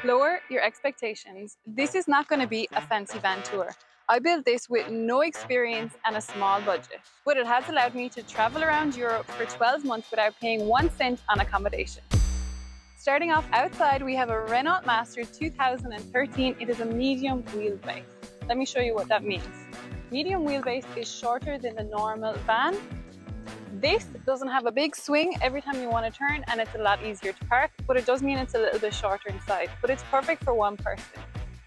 Lower your expectations. This is not going to be a fancy van tour. I built this with no experience and a small budget, but it has allowed me to travel around Europe for 12 months without paying 1 cent on accommodation. Starting off outside, we have a Renault Master 2013. It is a medium wheelbase. Let me show you what that means. Medium wheelbase is shorter than the normal van. This doesn't have a big swing every time you want to turn, and it's a lot easier to park, but it does mean it's a little bit shorter inside, but it's perfect for one person.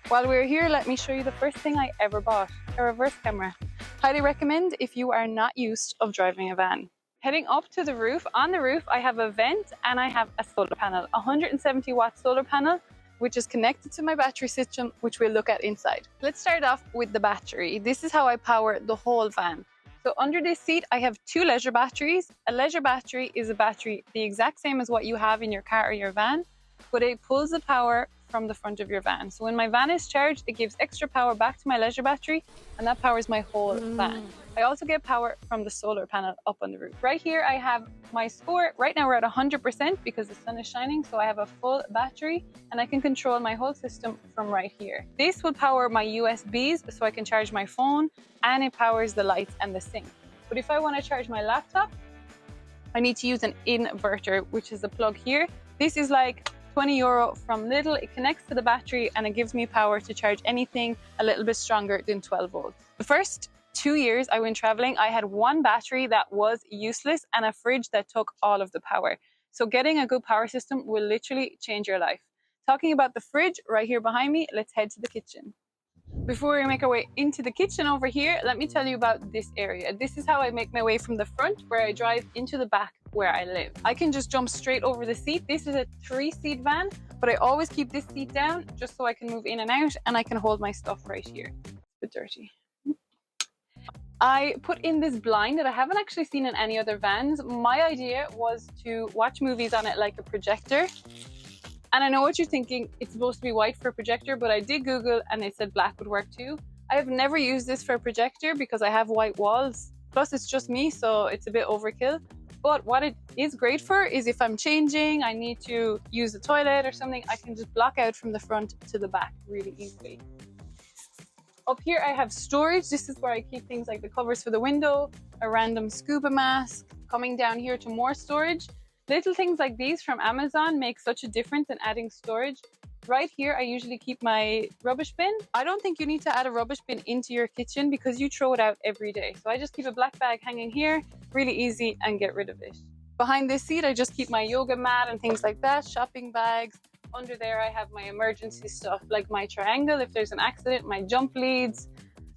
While we're here, let me show you the first thing I ever bought, a reverse camera. Highly recommend if you are not used of driving a van. Heading up to the roof, on the roof I have a vent and I have a solar panel, a 170 watt solar panel, which is connected to my battery system, which we'll look at inside. Let's start off with the battery. This is how I power the whole van. So under this seat, I have 2 leisure batteries. A leisure battery is a battery the exact same as what you have in your car or your van, but it pulls the power from the front of your van. So when my van is charged, it gives extra power back to my leisure battery, and that powers my whole van. I also get power from the solar panel up on the roof. Right here, I have my score. Right now we're at 100% because the sun is shining, so I have a full battery and I can control my whole system from right here. This will power my USBs so I can charge my phone, and it powers the lights and the sink. But if I want to charge my laptop, I need to use an inverter, which is the plug here. This is like €20 from Lidl. It connects to the battery and it gives me power to charge anything a little bit stronger than 12 volts. The first 2 years I went traveling, I had one battery that was useless and a fridge that took all of the power. So getting a good power system will literally change your life. Talking about the fridge right here behind me, let's head to the kitchen. Before we make our way into the kitchen over here, let me tell you about this area. This is how I make my way from the front where I drive into the back where I live. I can just jump straight over the seat. This is a 3-seat van, but I always keep this seat down just so I can move in and out, and I can hold my stuff right here. It's a bit dirty. I put in this blind that I haven't actually seen in any other vans. My idea was to watch movies on it like a projector. And I know what you're thinking, it's supposed to be white for a projector, but I did Google and it said black would work too. I have never used this for a projector because I have white walls. Plus it's just me, so it's a bit overkill. But what it is great for is if I'm changing, I need to use the toilet or something, I can just block out from the front to the back really easily. Up here I have storage. This is where I keep things like the covers for the window, a random scuba mask. Coming down here to more storage. Little things like these from Amazon make such a difference in adding storage. Right here, I usually keep my rubbish bin. I don't think you need to add a rubbish bin into your kitchen because you throw it out every day. So I just keep a black bag hanging here, really easy, and get rid of it. Behind this seat, I just keep my yoga mat and things like that, shopping bags. Under there, I have my emergency stuff, like my triangle if there's an accident, my jump leads,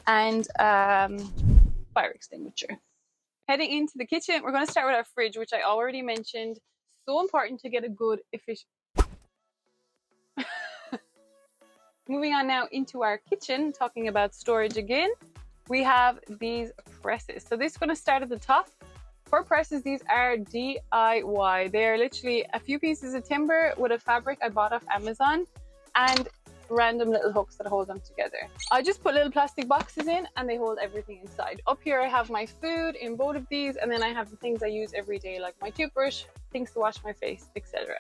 and fire extinguisher. Heading into the kitchen, we're going to start with our fridge, which I already mentioned. So important to get a good, efficient... Moving on now into our kitchen, talking about storage again, we have these presses. So this is going to start at the top. For presses, these are DIY. They're literally a few pieces of timber with a fabric I bought off Amazon and random little hooks that hold them together. I just put little plastic boxes in and they hold everything inside. Up here I have my food in both of these, and then I have the things I use every day like my toothbrush, things to wash my face, etc.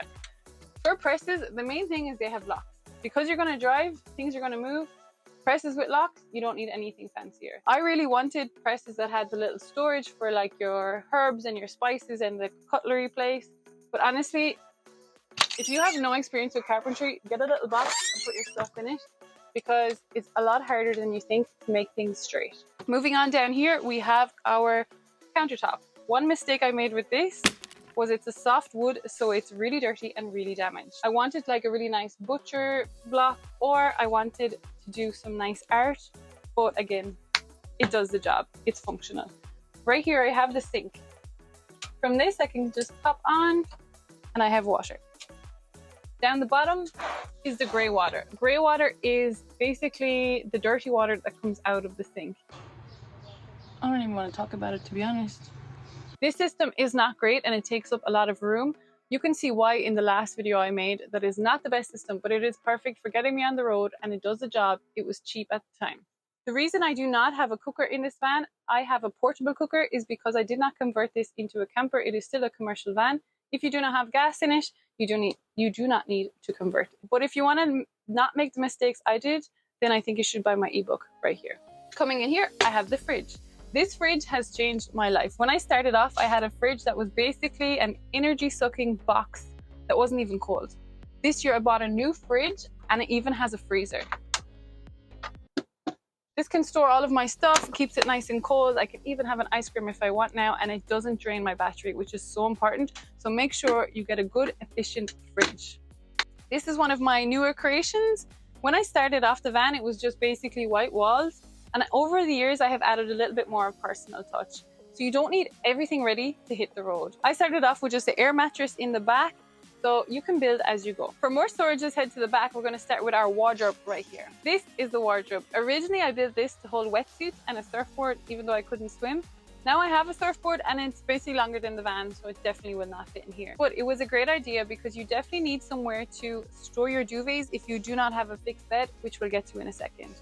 For presses, the main thing is they have locks. Because you're going to drive, things are going to move. Presses with locks, you don't need anything fancier. I really wanted presses that had the little storage for like your herbs and your spices and the cutlery place, but honestly, if you have no experience with carpentry, get a little box and put your stuff in it because it's a lot harder than you think to make things straight. Moving on down here, we have our countertop. One mistake I made with this was it's a soft wood, so it's really dirty and really damaged. I wanted like a really nice butcher block, or I wanted to do some nice art, but again, it does the job. It's functional. Right here, I have the sink. From this, I can just pop on and I have water. Down the bottom is the grey water. Grey water is basically the dirty water that comes out of the sink. I don't even want to talk about it, to be honest. This system is not great and it takes up a lot of room. You can see why in the last video I made. That is not the best system, but it is perfect for getting me on the road and it does the job. It was cheap at the time. The reason I do not have a cooker in this van, I have a portable cooker, is because I did not convert this into a camper. It is still a commercial van. If you do not have gas in it, you do not need to convert. But if you want to not make the mistakes I did, then I think you should buy my ebook right here. Coming in here, I have the fridge. This fridge has changed my life. When I started off, I had a fridge that was basically an energy sucking box that wasn't even cold. This year I bought a new fridge and it even has a freezer. This can store all of my stuff, keeps it nice and cold. I can even have an ice cream if I want now, and it doesn't drain my battery, which is so important. So make sure you get a good, efficient fridge. This is one of my newer creations. When I started off the van, it was just basically white walls. And over the years, I have added a little bit more personal touch. So you don't need everything ready to hit the road. I started off with just the air mattress in the back, so you can build as you go. For more storage, let's head to the back. We're gonna start with our wardrobe right here. This is the wardrobe. Originally, I built this to hold wetsuits and a surfboard, even though I couldn't swim. Now I have a surfboard and it's basically longer than the van, so it definitely will not fit in here. But it was a great idea because you definitely need somewhere to store your duvets if you do not have a fixed bed, which we'll get to in a second.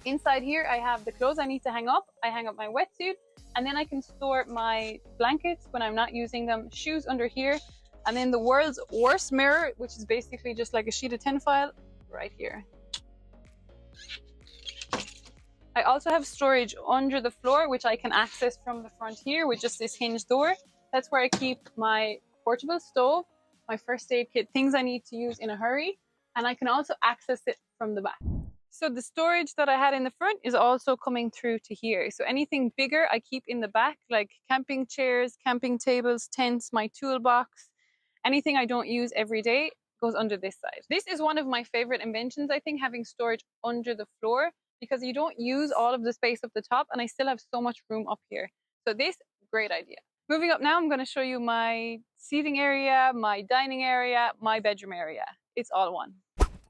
Inside here, I have the clothes I need to hang up. I hang up my wetsuit, and then I can store my blankets when I'm not using them, shoes under here, and then the world's worst mirror, which is basically just like a sheet of tinfoil, right here. I also have storage under the floor, which I can access from the front here with just this hinge door. That's where I keep my portable stove, my first aid kit, things I need to use in a hurry, and I can also access it from the back. So the storage that I had in the front is also coming through to here. So anything bigger I keep in the back, like camping chairs, camping tables, tents, my toolbox, anything I don't use every day goes under this side. This is one of my favorite inventions, I think, having storage under the floor, because you don't use all of the space up the top and I still have so much room up here. So this, great idea. Moving up now, I'm going to show you my seating area, my dining area, my bedroom area. It's all one.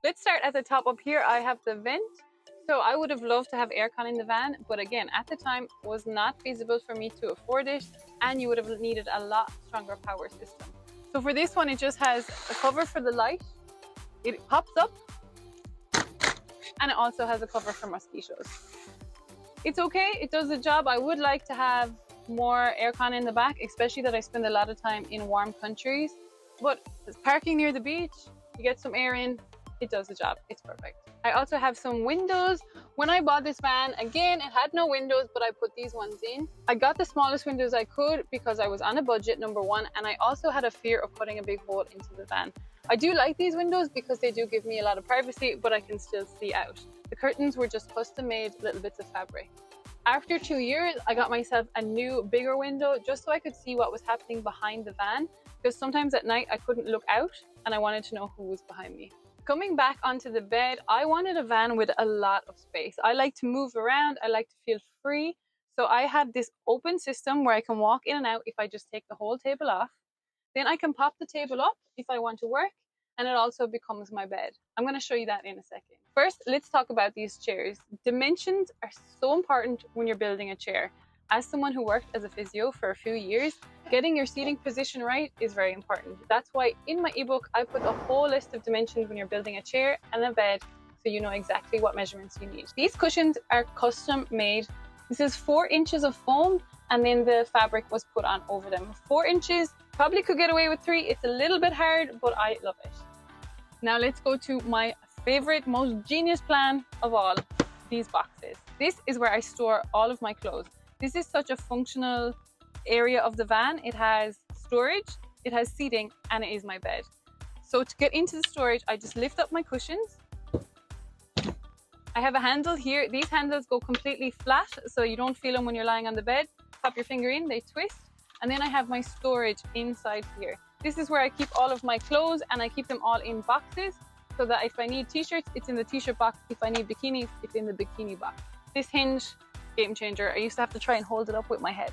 Let's start at the top up here. I have the vent. So I would have loved to have aircon in the van, but again, at the time it was not feasible for me to afford it, and you would have needed a lot stronger power system. So for this one, it just has a cover for the light. It pops up, and it also has a cover for mosquitoes. It's okay, it does the job. I would like to have more aircon in the back, especially that I spend a lot of time in warm countries. But parking near the beach, you get some air in, it does the job. It's perfect. I also have some windows. When I bought this van, again, it had no windows, but I put these ones in. I got the smallest windows I could because I was on a budget, number one, and I also had a fear of putting a big hole into the van. I do like these windows because they do give me a lot of privacy, but I can still see out. The curtains were just custom made little bits of fabric. After 2 years, I got myself a new, bigger window just so I could see what was happening behind the van, because sometimes at night I couldn't look out and I wanted to know who was behind me. Coming back onto the bed, I wanted a van with a lot of space. I like to move around, I like to feel free. So I had this open system where I can walk in and out if I just take the whole table off. Then I can pop the table up if I want to work, and it also becomes my bed. I'm going to show you that in a second. First, let's talk about these chairs. Dimensions are so important when you're building a chair. As someone who worked as a physio for a few years, getting your seating position right is very important. That's why in my ebook, I put a whole list of dimensions when you're building a chair and a bed, so you know exactly what measurements you need. These cushions are custom made. This is 4 inches of foam, and then the fabric was put on over them. 4 inches, probably could get away with 3. It's a little bit hard, but I love it. Now let's go to my favorite, most genius plan of all, these boxes. This is where I store all of my clothes. This is such a functional area of the van. It has storage, it has seating, and it is my bed. So to get into the storage, I just lift up my cushions. I have a handle here. These handles go completely flat, so you don't feel them when you're lying on the bed. Pop your finger in, they twist. And then I have my storage inside here. This is where I keep all of my clothes, and I keep them all in boxes so that if I need t-shirts, it's in the t-shirt box. If I need bikinis, it's in the bikini box. This hinge, game changer. I used to have to try and hold it up with my head.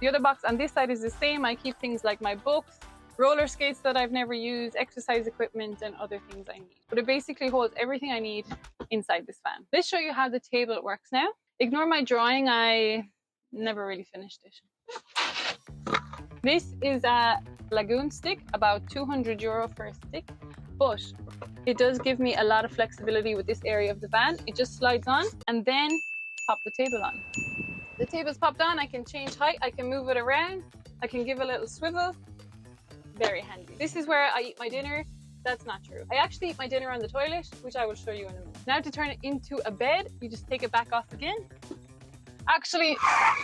The other box on this side is the same. I keep things like my books, roller skates that I've never used, exercise equipment, and other things I need. But it basically holds everything I need inside this van. Let's show you how the table works now. Ignore my drawing, I never really finished it. This is a lagoon stick, about €200 for a stick, but it does give me a lot of flexibility with this area of the van. It just slides on and then pop the table on. The table's popped on, I can change height, I can move it around, I can give a little swivel, very handy. This is where I eat my dinner. That's not true. I actually eat my dinner on the toilet, which I will show you in a minute. Now to turn it into a bed, you just take it back off again. Actually,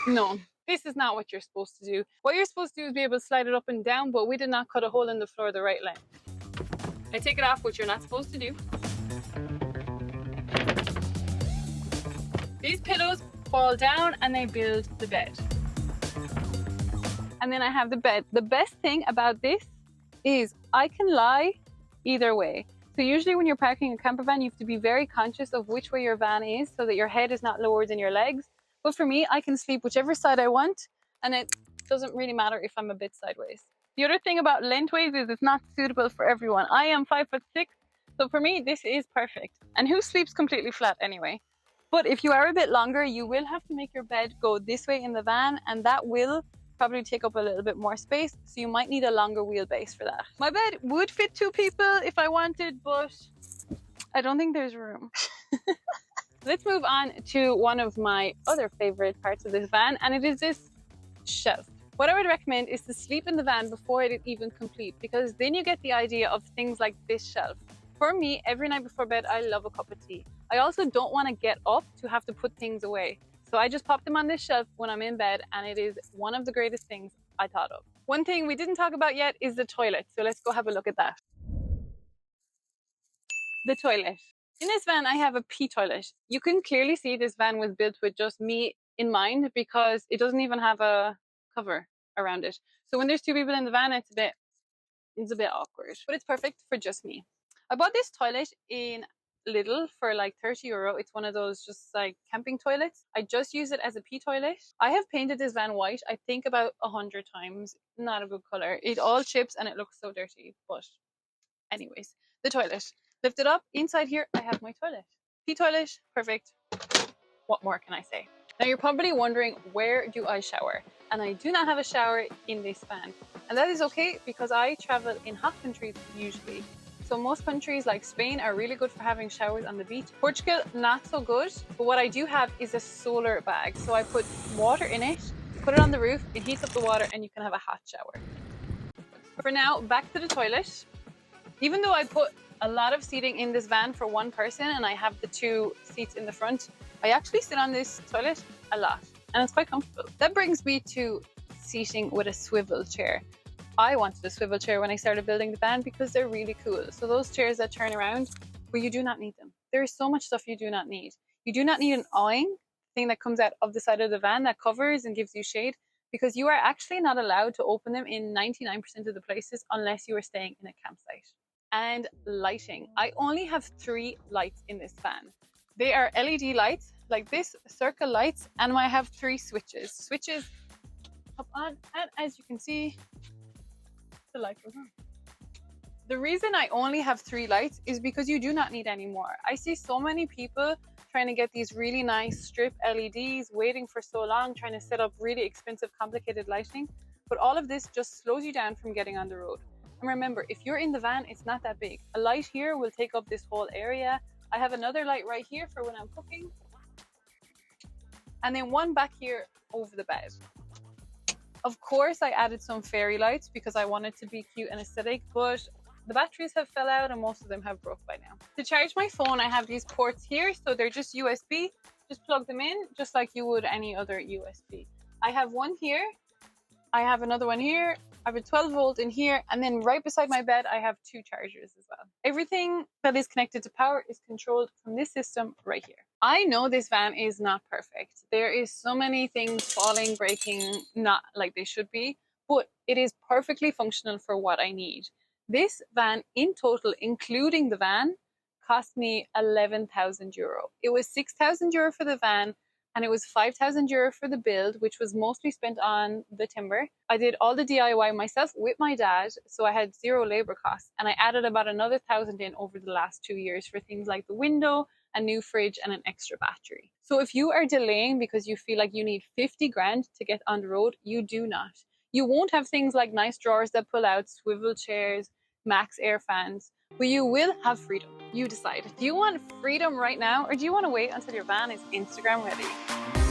no, this is not what you're supposed to do. What you're supposed to do is be able to slide it up and down, but we did not cut a hole in the floor the right length. I take it off, which you're not supposed to do. These pillows fall down and they build the bed. And then I have the bed. The best thing about this is I can lie either way. So usually when you're parking a camper van, you have to be very conscious of which way your van is so that your head is not lower than your legs. But for me, I can sleep whichever side I want, and it doesn't really matter if I'm a bit sideways. The other thing about lengthways is it's not suitable for everyone. I am 5'6", so for me, this is perfect. And who sleeps completely flat anyway? But if you are a bit longer, you will have to make your bed go this way in the van, and that will probably take up a little bit more space, so you might need a longer wheelbase for that. My bed would fit 2 people if I wanted, but I don't think there's room. Let's move on to one of my other favorite parts of this van, and it is this shelf. What I would recommend is to sleep in the van before it is even complete, because then you get the idea of things like this shelf. For me, every night before bed, I love a cup of tea. I also don't want to get up to have to put things away. So I just pop them on this shelf when I'm in bed, and it is one of the greatest things I thought of. One thing we didn't talk about yet is the toilet. So let's go have a look at that. The toilet. In this van, I have a pee toilet. You can clearly see this van was built with just me in mind, because it doesn't even have a cover around it. So when there's 2 people in the van, it's a bit awkward, but it's perfect for just me. I bought this toilet in Lidl for like €30. It's one of those just like camping toilets. I just use it as a pee toilet. I have painted this van white, I think about 100 times. Not a good color. It all chips and it looks so dirty. But anyways, the toilet. Lift it up. Inside here, I have my toilet. Pee toilet, perfect. What more can I say? Now you're probably wondering, where do I shower? And I do not have a shower in this van. And that is okay, because I travel in hot countries usually. So most countries like Spain are really good for having showers on the beach. Portugal, not so good. But what I do have is a solar bag. So I put water in it, put it on the roof, it heats up the water, and you can have a hot shower. For now, back to the toilet. Even though I put a lot of seating in this van for one person and I have the 2 seats in the front, I actually sit on this toilet a lot, and it's quite comfortable. That brings me to seating with a swivel chair. I wanted a swivel chair when I started building the van because they're really cool. So those chairs that turn around, but you do not need them. There is so much stuff you do not need. You do not need an awning, thing that comes out of the side of the van that covers and gives you shade, because you are actually not allowed to open them in 99% of the places unless you are staying in a campsite. And lighting. I only have 3 lights in this van. They are LED lights, like this, circle lights, and I have 3 switches. Switches up on, and as you can see, the light goes on. The reason I only have 3 lights is because you do not need any more. I see so many people trying to get these really nice strip LEDs, waiting for so long, trying to set up really expensive, complicated lighting. But all of this just slows you down from getting on the road. And remember, if you're in the van, it's not that big. A light here will take up this whole area. I have another light right here for when I'm cooking. And then one back here over the bed. Of course, I added some fairy lights because I wanted to be cute and aesthetic, but the batteries have fell out and most of them have broke by now. To charge my phone, I have these ports here. So they're just USB. Just plug them in just like you would any other USB. I have one here. I have another one here. I have a 12 volt in here, and then right beside my bed I have 2 chargers as well. Everything that is connected to power is controlled from this system right here. I know this van is not perfect. There is so many things falling, breaking, not like they should be, but it is perfectly functional for what I need. This van in total, including the van, cost me €11,000. It was €6,000 for the van, and it was €5,000 for the build, which was mostly spent on the timber. I did all the DIY myself with my dad, so I had 0 labor costs, and I added about another 1,000 in over the last 2 years for things like the window, a new fridge, and an extra battery. So if you are delaying because you feel like you need 50 grand to get on the road, you do not. You won't have things like nice drawers that pull out, swivel chairs, max air fans, but you will have freedom. You decide. Do you want freedom right now, or do you want to wait until your van is Instagram ready?